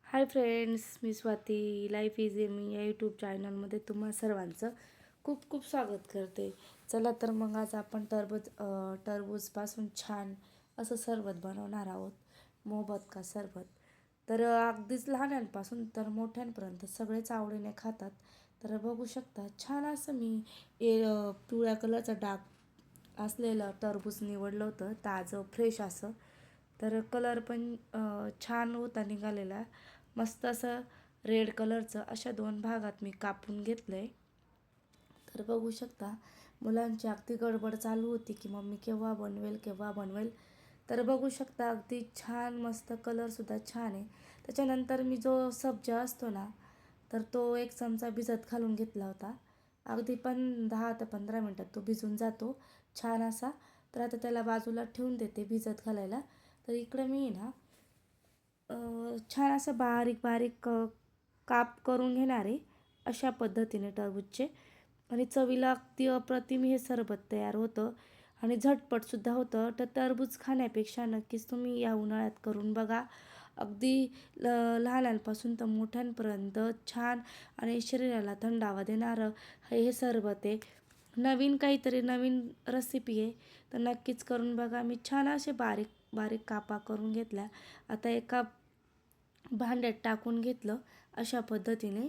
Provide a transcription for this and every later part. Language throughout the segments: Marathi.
Hi friends, me Swati. Life is me या यूट्यूब चॅनलमध्ये तुम्हा सर्वांचं खूप खूप स्वागत करते. चला तर मग आज आपण टरबूजपासून छान असं सरबत बनवणार आहोत. मोहब्बत का सरबत. तर अगदीच लहानांपासून तर मोठ्यांपर्यंत सगळेच आवडीने खातात. तर बघू शकता छान असं मी पिवळ्या कलरचं डाग असलेलं टरबूज निवडलं होतं, ताजं फ्रेश असं. तर कलर पण छान होता निघालेला, मस्त असं रेड कलरचं. अशा दोन भागात मी कापून घेतलं आहे. तर बघू शकता मुलांची अगदी गडबड चालू होती की मम्मी केव्हा बनवेल केव्हा बनवेल. तर बघू शकता अगदी छान मस्त कलरसुद्धा छान आहे. त्याच्यानंतर मी जो सब्जा असतो ना, तर तो 1 चमचा भिजत घालून घेतला होता. अगदी पण 10 ते 15 मिनटात तो भिजून जातो छान असा. तर आता त्याला बाजूला ठेवून देते भिजत घालायला. तर इकडं मी ना छान असं बारीक बारीक काप करून घेणार आहे अशा पद्धतीने टरबूजचे. आणि चवीला अगदी अप्रतिम हे सरबत तयार होतं आणि झटपटसुद्धा होतं. तर टरबूज खाण्यापेक्षा नक्कीच तुम्ही या उन्हाळ्यात करून बघा. अगदी लहानांपासून तर मोठ्यांपर्यंत छान आणि शरीराला थंडावा देणारं हे सरबत आहे. नवीन काहीतरी नवीन रेसिपी आहे, तर नक्कीच करून बघा. मी छान असे बारीक बारीक कापा करून घेतल्या. आता एका भांड्यात टाकून घेतलं अशा पद्धतीने.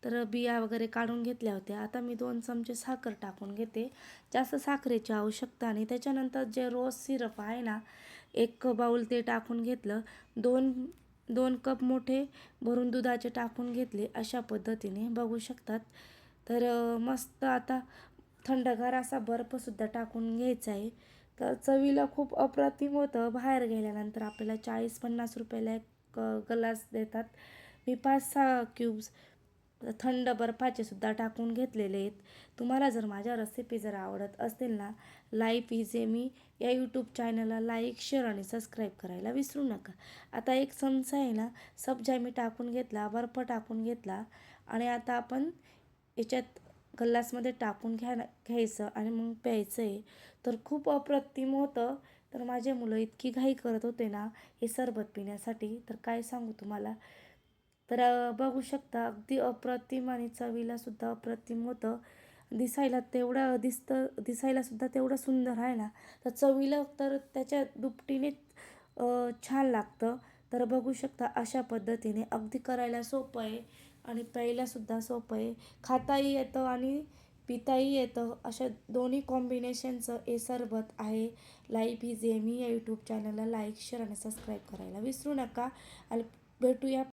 तर बिया वगैरे काढून घेतल्या होत्या. आता मी 2 चमचे साखर टाकून घेते. जास्त साखरेची आवश्यकता नाही. त्याच्यानंतर जे रोज सिरप आहे ना, 1 बाऊल ते टाकून घेतलं. 2 कप मोठे भरून दुधाचे टाकून घेतले अशा पद्धतीने बघू शकतात. तर मस्त आता थंडगार असा बर्फसुद्धा टाकून घ्यायचा आहे. तर चवीला खूप अप्रतिम होतं. बाहेर गेल्यानंतर आपल्याला 40-50 रुपयाला एक ग्लास देतात. मी 5-6 क्यूब्स थंड बर्फाचे सुद्धा टाकून घेतलेले आहेत. तुम्हाला जर माझ्या रेसिपी जर आवडत असतील ना, लाईफ इज मी या यूट्यूब चॅनलला लाईक, शेअर आणि सबस्क्राईब करायला विसरू नका. आता 1 चमचा आहे ना सब्जा मी टाकून घेतला, बर्फ टाकून घेतला आणि आता आपण याच्यात ग्लासमध्ये टाकून घ्यायचं आणि मग प्यायचं आहे. तर खूप अप्रतिम होतं. तर माझे मुलं इतकी घाई करत होते ना हे सरबत पिण्यासाठी, तर काय सांगू तुम्हाला. तर बघू शकता अगदी अप्रतिम आणि चवीलासुद्धा अप्रतिम होतं. दिसायलासुद्धा तेवढं सुंदर आहे ना, तर चवीला तर त्याच्या दुपटीने छान लागतं. तर बघू शकता अशा पद्धतीने अगदी करायला सोपं आहे आणि प्यायलासुद्धा सोपं आहे. खाताही येतं आणि पिताही येतं. अशा दोन्ही कॉम्बिनेशनचं हे सरबत आहे. लाईफ इज एमी या यूट्यूब चॅनलला लाईक, शेअर आणि सबस्क्राईब करायला विसरू नका. आणि भेटूया